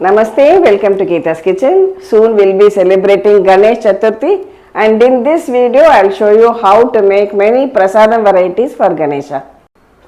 Namaste, welcome to Geeta's Kitchen. Soon we'll be celebrating Ganesh Chaturthi, and in this video I'll show you how to make many Prasadam varieties for Ganesha.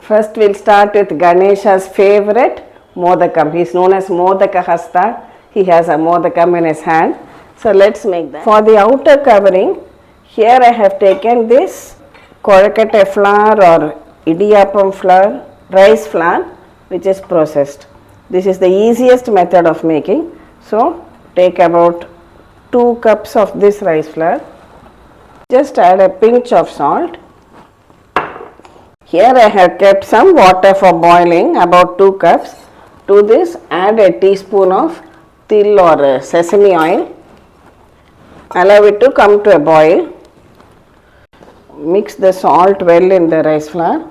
First we'll start with Ganesha's favorite Modakam. He is known as Modakahasta. He has a Modakam in his hand. So let's make that. For the outer covering, here I have taken this Kozhakattai flour or Appam flour, rice flour, which is processed. This is the easiest method of making. So take about 2 cups of this rice flour. Just add a pinch of salt. Here I have kept some water for boiling, about 2 cups. To this add a teaspoon of til or sesame oil. Allow it to come to a boil. Mix the salt well in the rice flour.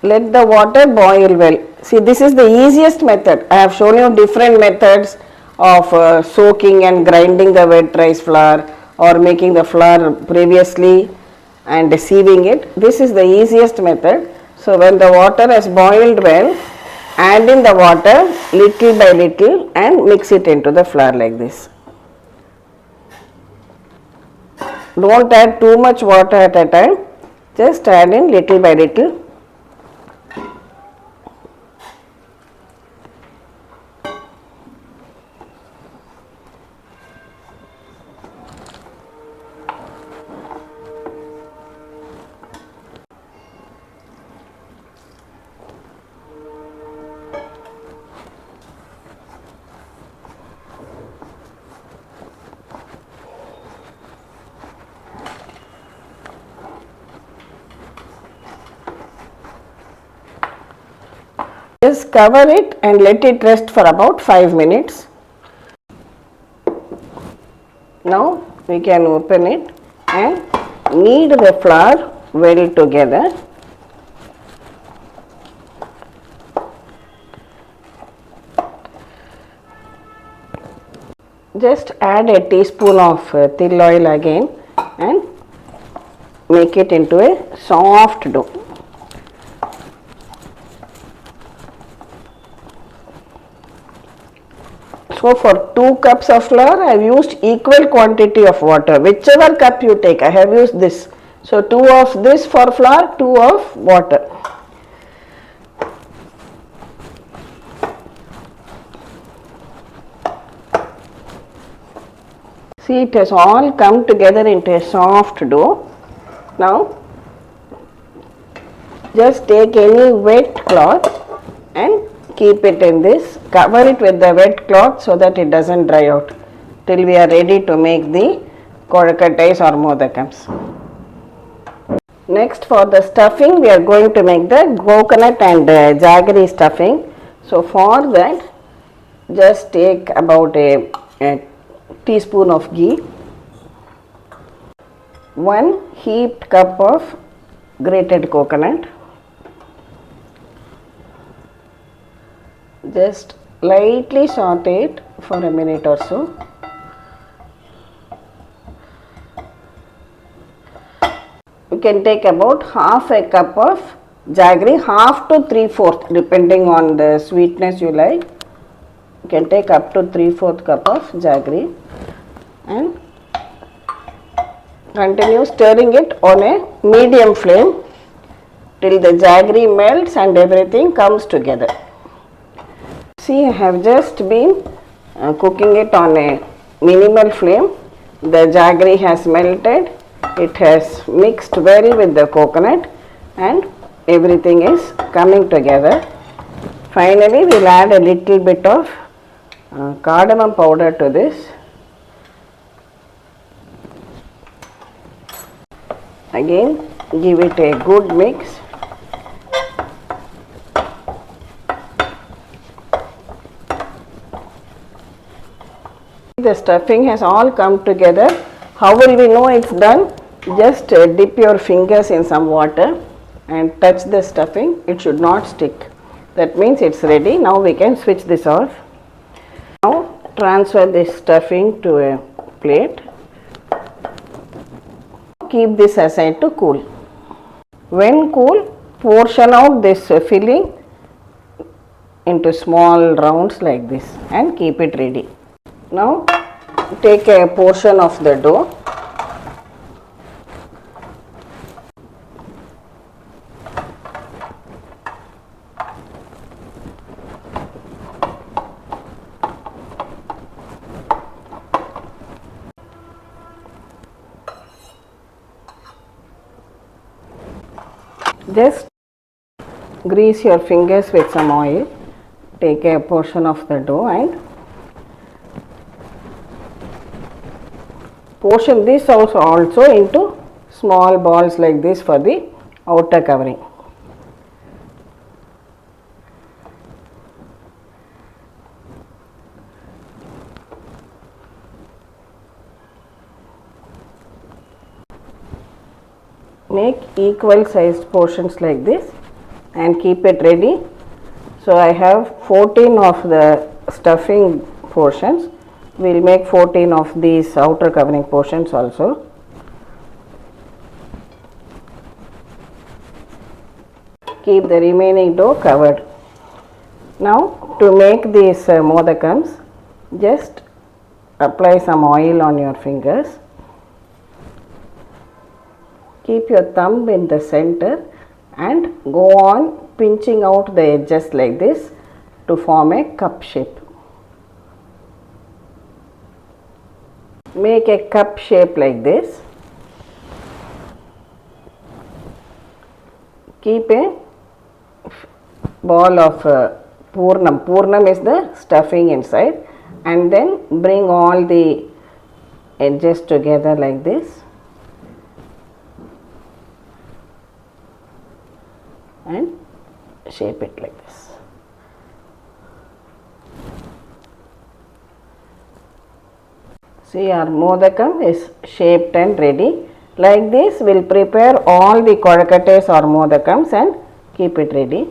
Let the water boil well. See, this is the easiest method. I have shown you different methods of soaking and grinding the wet rice flour or making the flour previously and sieving it. This is the easiest method. So when the water has boiled well, add in the water little by little and mix it into the flour like this. Don't add too much water at a time, just add in little by little. Just cover it and let it rest for about 5 minutes. Now we can open it and knead the flour well together. Just add a teaspoon of til oil again and make it into a soft dough. So for 2 cups of flour, I have used equal quantity of water. Whichever cup you take, I have used this. So 2 of this for flour, 2 of water. See, it has all come together into a soft dough. Now, just take any wet cloth and keep it in this. Cover it with the wet cloth so that it doesn't dry out till we are ready to make the Kozhakattais or Modakams. Next, for the stuffing, we are going to make the coconut and jaggery stuffing. So for that, just take about a teaspoon of ghee, 1 heaped cup of grated coconut. Just lightly saute it for a minute or so. You can take about half a cup of jaggery, half to 3/4 depending on the sweetness you like. You can take up to 3/4 cup of jaggery and continue stirring it on a medium flame till the jaggery melts and everything comes together. See, I have just been cooking it on a minimal flame. The jaggery has melted, it has mixed well with the coconut and everything is coming together. Finally, we will add a little bit of cardamom powder to this. Again, give it a good mix. The stuffing has all come together. How will we know it's done? Just dip your fingers in some water and touch the stuffing. It should not stick. That means it's ready. Now we can switch this off. Now transfer this stuffing to a plate. Keep this aside to cool. When cool, portion out this filling into small rounds like this and keep it ready. Now take a portion of the dough, just grease your fingers with some oil, take a portion of the dough and portion this also into small balls like this for the outer covering. Make equal sized portions like this and keep it ready. So I have 14 of the stuffing portions. We will make 14 of these outer covering portions also. Keep the remaining dough covered. Now to make these modakams, just apply some oil on your fingers. Keep your thumb in the center and go on pinching out the edges like this to form a cup shape. Make a cup shape like this. Keep a ball of purnam. Purnam is the stuffing inside, and then bring all the edges together like this and shape it like this. See, our modakam is shaped and ready. Like this, we will prepare all the kozhakattays or modakams and keep it ready.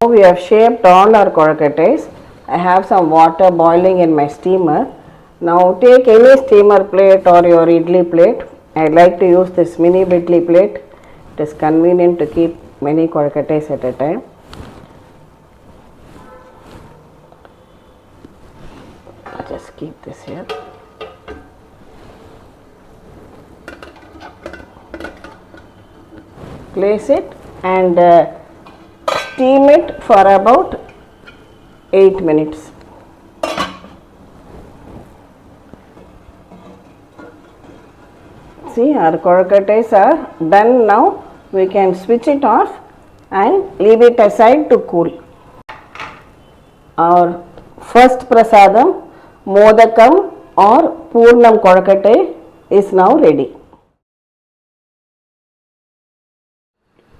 Now we have shaped all our kozhakattays. I have some water boiling in my steamer. Now take any steamer plate or your idli plate. I like to use this mini idli plate. It is convenient to keep many kozhakattays at a time. Just keep this here. Place it and steam it for about 8 minutes. See, our kozhakattays are done now. We can switch it off and leave it aside to cool. Our first prasadam, modakam or purnam kozhakattai is now ready.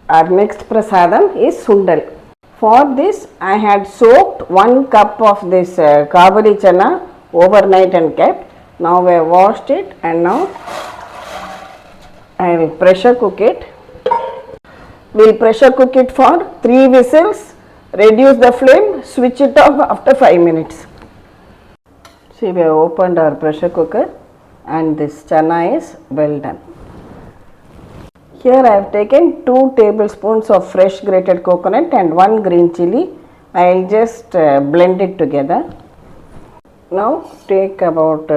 Our next prasadam is Sundal. For this, I had soaked 1 cup of this kabuli chana overnight and kept. Now I washed it and now I will pressure cook it. We will pressure cook it for 3 whistles. Reduce the flame, switch it off after 5 minutes. See, we have opened our pressure cooker and this chana is well done. Here I have taken 2 tablespoons of fresh grated coconut and 1 green chilli. I will just blend it together. Now take about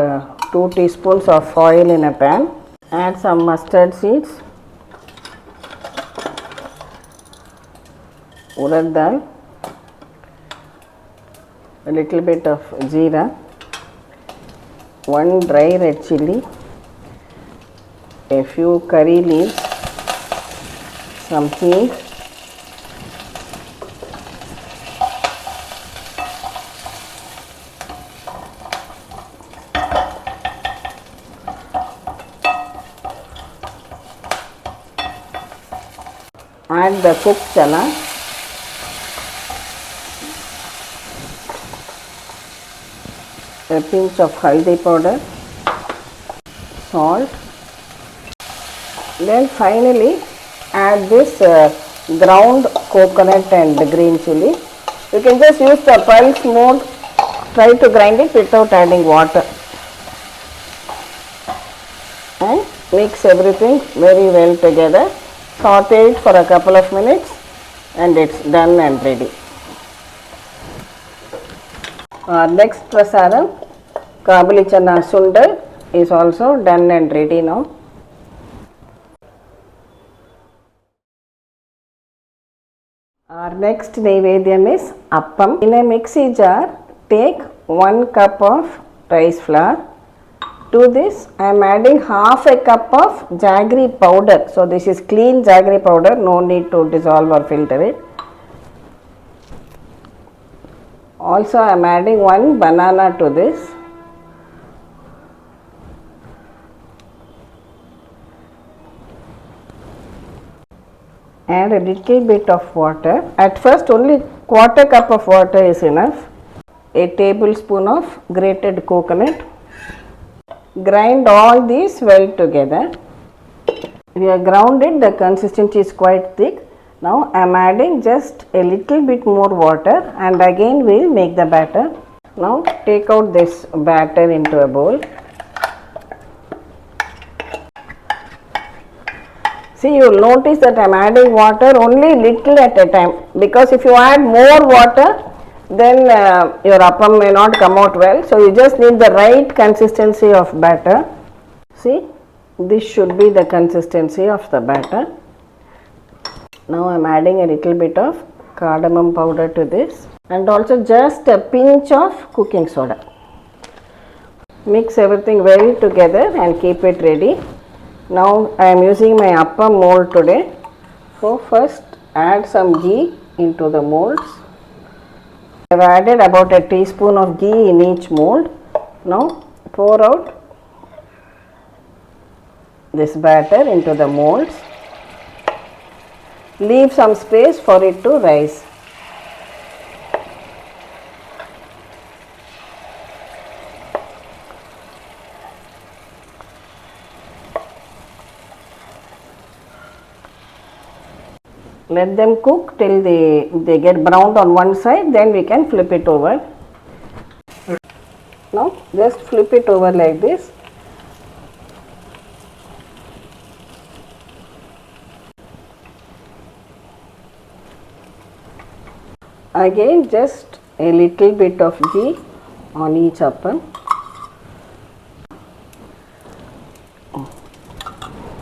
2 teaspoons of oil in a pan. Add some mustard seeds, urad dal, a little bit of jeera, 1 dry red chilli, a few curry leaves, some hing, add the cooked chana, a pinch of haldi powder, salt, then finally add this ground coconut and green chili. You can just use the pulse mode. Try to grind it without adding water. And mix everything very well together. Saute it for a couple of minutes and it's done and ready. Our next prasadam, kabuli chana sundal, is also done and ready now. Our next naivedyam is appam. In a mixie jar, take 1 cup of rice flour. To this, I am adding half a cup of jaggery powder. So, this is clean jaggery powder, no need to dissolve or filter it. Also, I am adding 1 banana to this. Add a little bit of water. At first, only quarter cup of water is enough. A tablespoon of grated coconut. Grind all these well together. We have ground it, the consistency is quite thick. Now I am adding just a little bit more water and again we will make the batter. Now take out this batter into a bowl. See, you will notice that I am adding water only little at a time, because if you add more water, then your appam may not come out well. So, you just need the right consistency of batter. See, this should be the consistency of the batter. Now, I am adding a little bit of cardamom powder to this and also just a pinch of cooking soda. Mix everything well together and keep it ready. Now, I am using my appam mold today. So, first add some ghee into the molds. I have added about a teaspoon of ghee in each mold. Now pour out this batter into the molds. Leave some space for it to rise. Let them cook till they get browned on one side, then we can flip it over. Now just flip it over like this. Again just a little bit of ghee on each appam.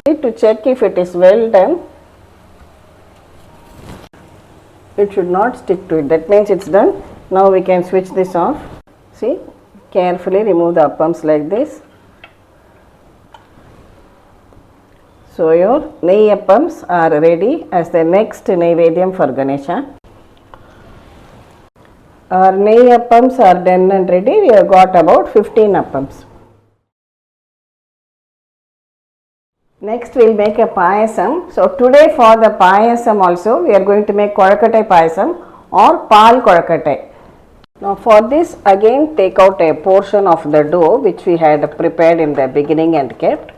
Need to check if it is well done. It should not stick to it. That means it's done. Now we can switch this off. See, carefully remove the appams like this. So your neyi appams are ready as the next naivedyam for Ganesha. Our neyi appams are done and ready. We have got about 15 appams. Next we will make a payasam. So today for the payasam also we are going to make Kozhakattai payasam or pal Kozhakattai. Now for this again take out a portion of the dough which we had prepared in the beginning and kept.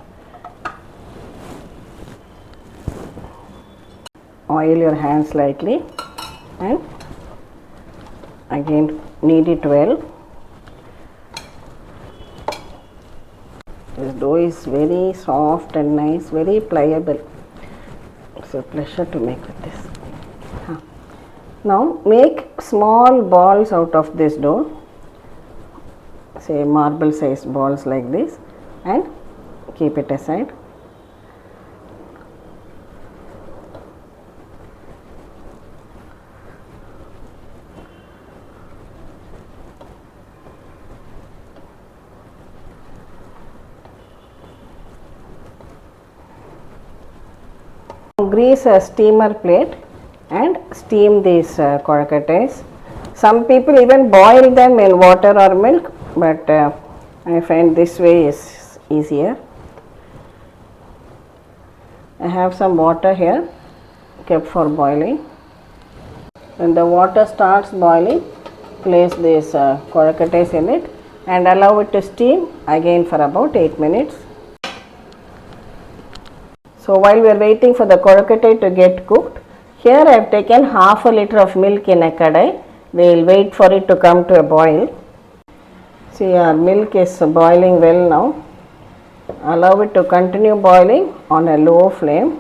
Oil your hands slightly and again knead it well. This dough is very soft and nice, very pliable. It's a pleasure to make with this. Now make small balls out of this dough, say marble sized balls like this, and keep it aside. Grease a steamer plate and steam these Kozhakattais. Some people even boil them in water or milk, but I find this way is easier. I have some water here kept for boiling. When the water starts boiling, place these Kozhakattais in it and allow it to steam again for about 8 minutes. So while we are waiting for the kozhakattai to get cooked, here I have taken half a liter of milk in a kadai. We will wait for it to come to a boil. See, our milk is boiling well now. Allow it to continue boiling on a low flame.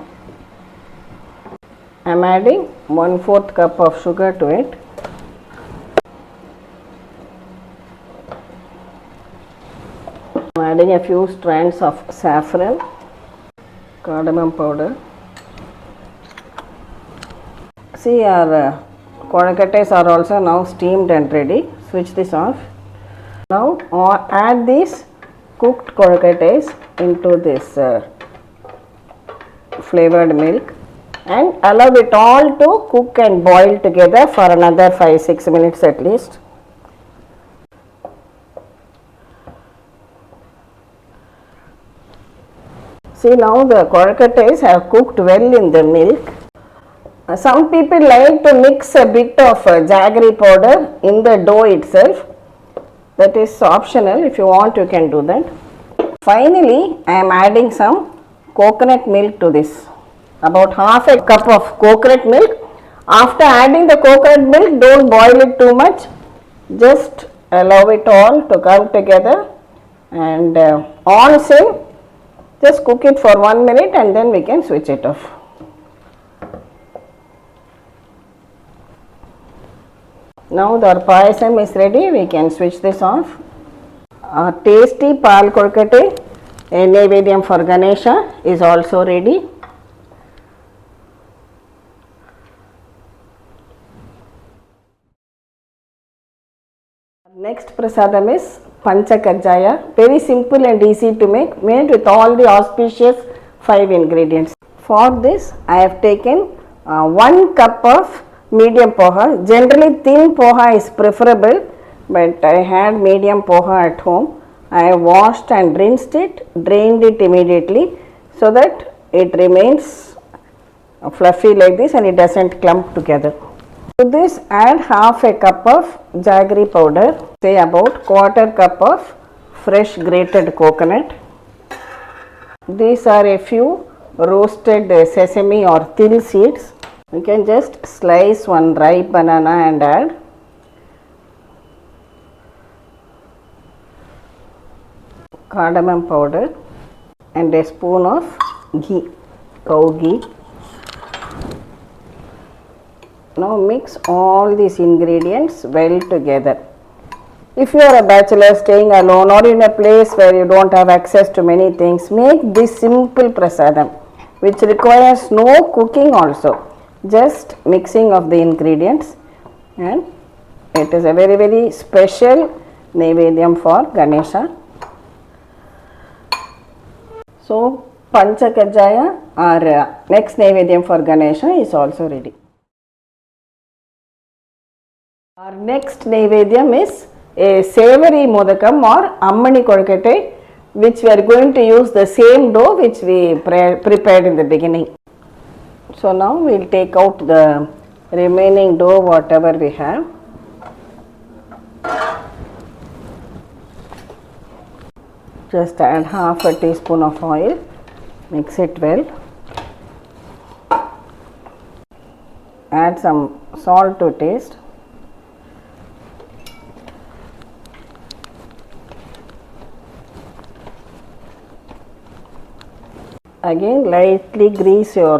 I am adding 1/4 cup of sugar to it. I am adding a few strands of saffron, cardamom powder. See, our kozhakattais are also now steamed and ready. Switch this off. Now add these cooked kozhakattais into this flavored milk and allow it all to cook and boil together for another 5-6 minutes at least. See, now the kozhakattais have cooked well in the milk. Some people like to mix a bit of jaggery powder in the dough itself. That is optional. If you want, you can do that. Finally, I am adding some coconut milk to this. About half a cup of coconut milk. After adding the coconut milk, don't boil it too much. Just allow it all to come together and on sim, just cook it for 1 minute and then we can switch it off. Now our payasam is ready, we can switch this off. Our tasty pal kozhakattai, a naivedyam for Ganesha, is also ready. Next prasadam is Panchakajjaya, very simple and easy to make, made with all the auspicious 5 ingredients. For this I have taken 1 cup of medium poha. Generally thin poha is preferable, but I had medium poha at home. I have washed and rinsed it, drained it immediately so that it remains fluffy like this and it doesn't clump together. To this add half a cup of jaggery powder, say about 1/4 cup of fresh grated coconut. These are a few roasted sesame or til seeds. You can just slice one ripe banana and add. Cardamom powder and a spoon of ghee, cow ghee. Now mix all these ingredients well together. If you are a bachelor staying alone or in a place where you don't have access to many things, make this simple prasadam which requires no cooking also. Just mixing of the ingredients, and it is a very special naivedyam for Ganesha. So Panchakajjaya, our next naivedyam for Ganesha, is also ready. Our next naivedyam is a savory modakam or Ammani Kozhukattai, which we are going to use the same dough which we prepared in the beginning. So now we will take out the remaining dough whatever we have. Just add half a teaspoon of oil, mix it well. Add some salt to taste. Again lightly grease your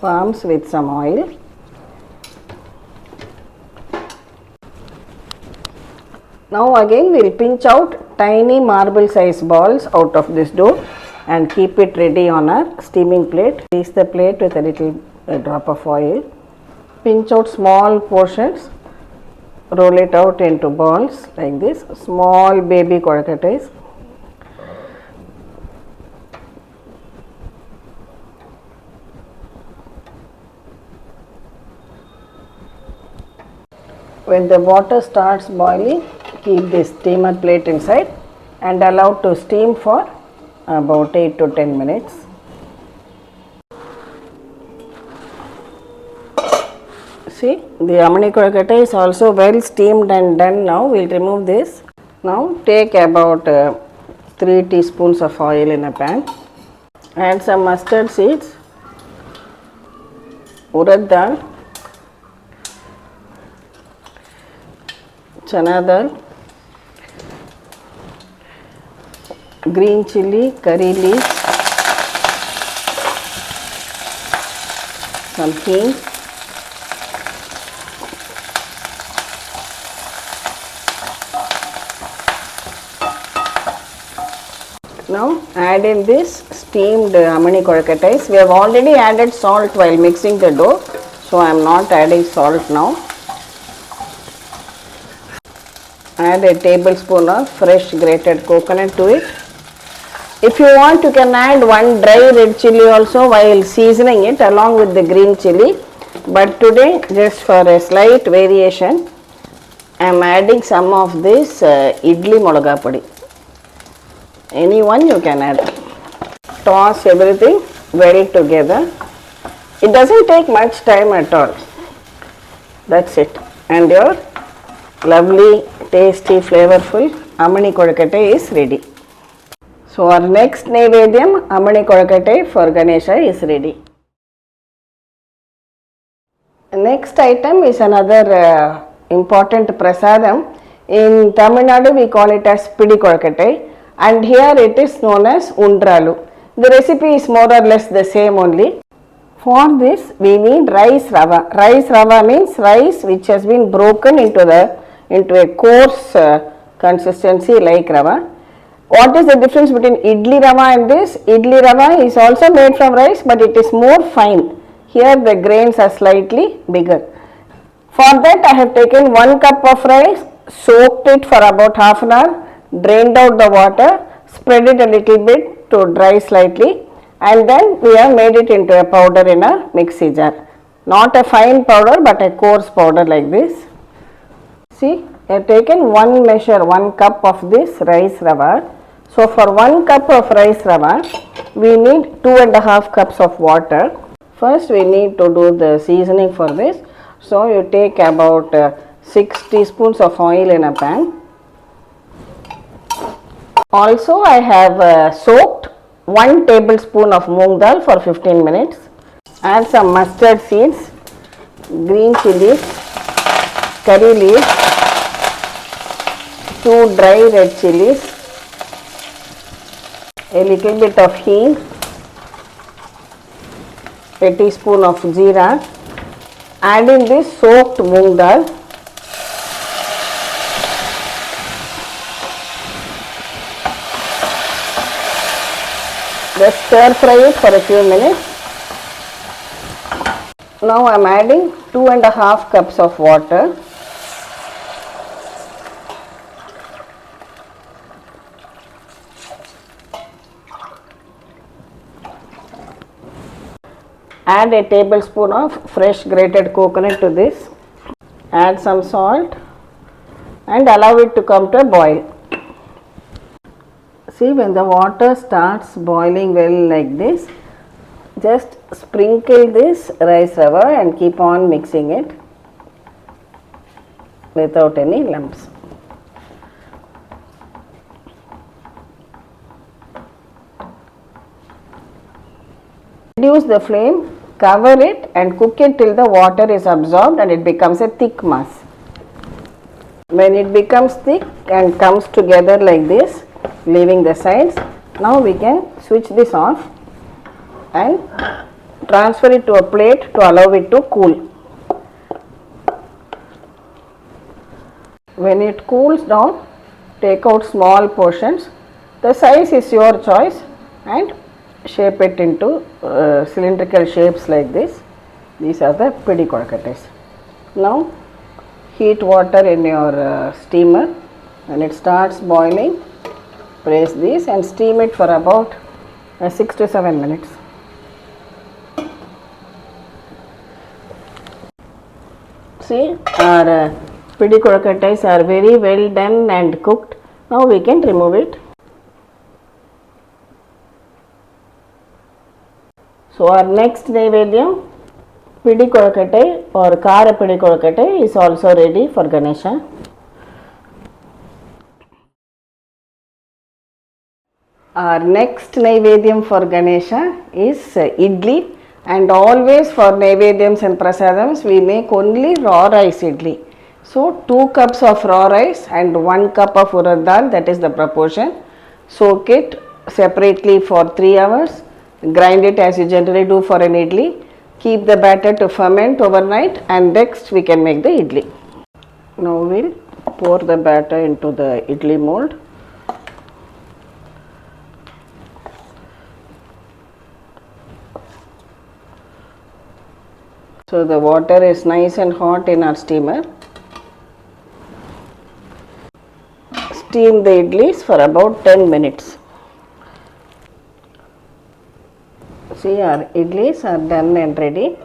palms with some oil. Now again we will pinch out tiny marble size balls out of this dough and keep it ready on our steaming plate. Grease the plate with a little drop of oil. Pinch out small portions, roll it out into balls like this, small baby kozhakattais. When the water starts boiling, keep this steamer plate inside and allow to steam for about 8 to 10 minutes. See, the Ammani Kozhukattai is also well steamed and done now. We will remove this. Now take about 3 teaspoons of oil in a pan. Add some mustard seeds, urad dal, chana dal, green chilli, curry leaves, some hing, now add in this steamed Ammani Kozhukattai. We have already added salt while mixing the dough, so I am not adding salt now. Add a tablespoon of fresh grated coconut to it. If you want, you can add one dry red chilli also while seasoning it along with the green chilli. But today, just for a slight variation, I am adding some of this idli modaga podi. Any one you can add. Toss everything well together. It doesn't take much time at all. That's it. And your lovely, tasty, flavorful Ammani Kozhukattai is ready. So our next Naivedyam, Ammani Kozhukattai for Ganesha is ready. Next item is another important prasadam. In Tamil Nadu we call it as Pidi Kozhukattai, and here it is known as Undrallu. The recipe is more or less the same only. For this we need rice rava. Rice rava means rice which has been broken into a coarse consistency like rava. What is the difference between idli rava and this? Idli rava is also made from rice, but it is more fine. Here the grains are slightly bigger. For that I have taken 1 cup of rice, soaked it for about half an hour, drained out the water, spread it a little bit to dry slightly, and then we have made it into a powder in a mixie jar. Not a fine powder but a coarse powder like this. See, I have taken 1 cup of this rice rava. So for 1 cup of rice rava, we need 2.5 cups of water. First we need to do the seasoning for this. So you take about 6 teaspoons of oil in a pan. Also I have soaked 1 tablespoon of moong dal for 15 minutes. Add some mustard seeds, green chillies, curry leaves, 2 dry red chillies, a little bit of hing, a teaspoon of jeera. Add in this soaked moong dal. Just stir fry it for a few minutes. Now I am adding 2.5 cups of water. Add a tablespoon of fresh grated coconut to this. Add some salt and allow it to come to a boil. See, when the water starts boiling well like this, just sprinkle this rice rava and keep on mixing it without any lumps. Reduce the flame, cover it and cook it till the water is absorbed and it becomes a thick mass. When it becomes thick and comes together like this, leaving the sides, now we can switch this off and transfer it to a plate to allow it to cool. When it cools down, take out small portions. The size is your choice and shape it into cylindrical shapes like this. These are the Pidi Kozhukattais. Now heat water in your steamer. When it starts boiling, press this and steam it for about 6 to 7 minutes. See, our Pidi Kozhukattais are very well done and cooked. Now we can remove it. So our next Naivedyam, Pidi Kozhukattai or Kara Pidi Kozhukattai is also ready for Ganesha. Our next Naivedyam for Ganesha is Idli, and always for Naivedyams and Prasadams we make only raw rice Idli. So 2 cups of raw rice and 1 cup of urad dal, that is the proportion. Soak it separately for 3 hours, grind it as you generally do for an Idli, keep the batter to ferment overnight, and next we can make the Idli. Now we will pour the batter into the Idli mold. So the water is nice and hot in our steamer. Steam the idlis for about 10 minutes. See, our idlis are done and ready.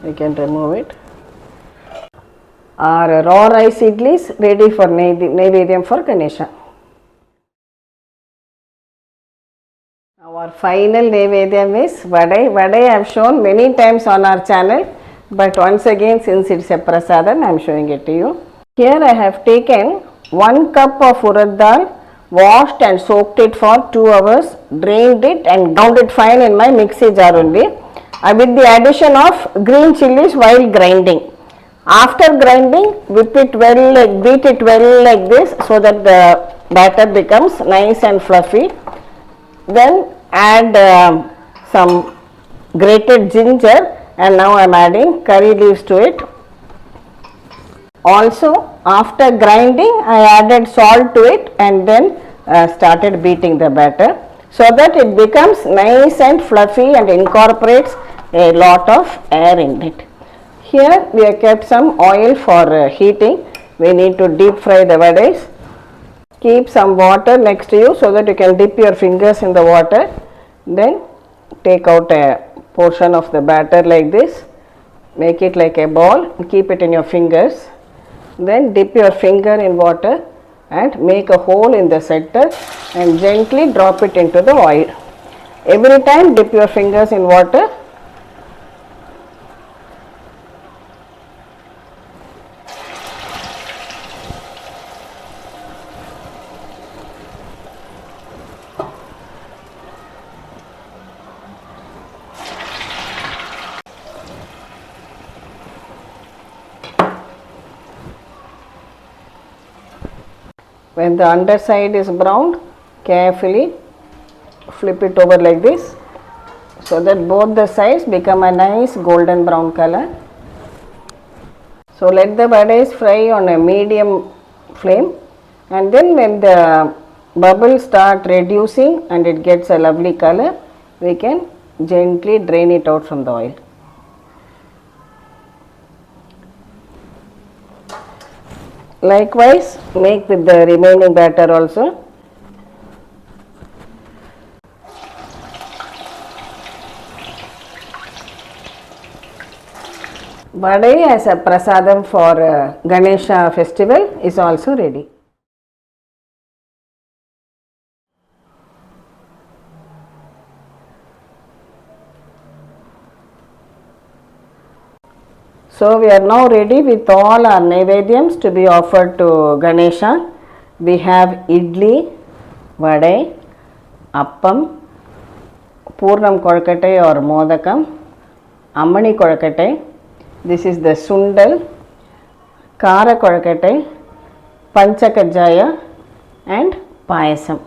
We can remove it. Our raw rice idlis ready for Naivedyam for Ganesha. Now our final Naivedyam is Vadai. Vadai I have shown many times on our channel. But once again, since it's a prasadam, I am showing it to you. Here I have taken 1 cup of urad dal, washed and soaked it for 2 hours, drained it and ground it fine in my mixie jar only, with the addition of green chilies while grinding. After grinding, whip it well, beat it well like this so that the batter becomes nice and fluffy. Then add some grated ginger. And now I am adding curry leaves to it. Also, after grinding, I added salt to it and then started beating the batter so that it becomes nice and fluffy and incorporates a lot of air in it. Here we have kept some oil for heating. We need to deep fry the vadais. Keep some water next to you so that you can dip your fingers in the water. Then take out a portion of the batter like this, make it like a ball, keep it in your fingers, then dip your finger in water and make a hole in the center and gently drop it into the oil. Every time dip your fingers in water. When the underside is browned, carefully flip it over like this so that both the sides become a nice golden brown color. So let the vadais fry on a medium flame, and then when the bubbles start reducing and it gets a lovely color, we can gently drain it out from the oil. Likewise, make with the remaining batter also. Vadai as a prasadam for Ganesha festival is also ready. So we are now ready with all our Naivedyams to be offered to Ganesha. We have Idli, Vadai, Appam, Purnam Kozhukattai or Modakam, Ammani Kozhukattai. This is the Sundal, Kara Kozhukattai, Panchakajjaya and payasam.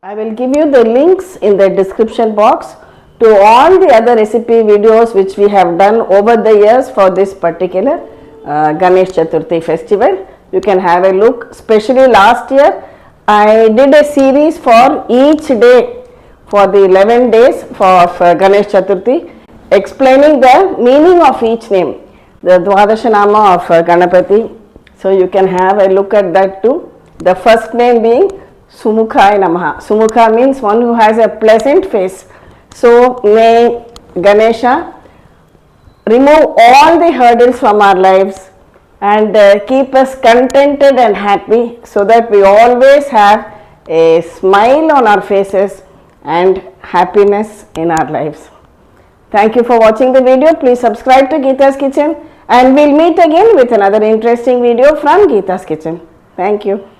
I will give you the links in the description box to all the other recipe videos which we have done over the years for this particular Ganesh Chaturthi festival. You can have a look. Especially last year I did a series for each day for the 11 days of Ganesh Chaturthi, explaining the meaning of each name, the Dwadashanama of Ganapati. So you can have a look at that too. The first name being Sumukhaya Namaha. Sumukha means one who has a pleasant face. So may Ganesha remove all the hurdles from our lives and keep us contented and happy so that we always have a smile on our faces and happiness in our lives. Thank you for watching the video. Please subscribe to Geeta's Kitchen and we'll meet again with another interesting video from Geeta's Kitchen. Thank you.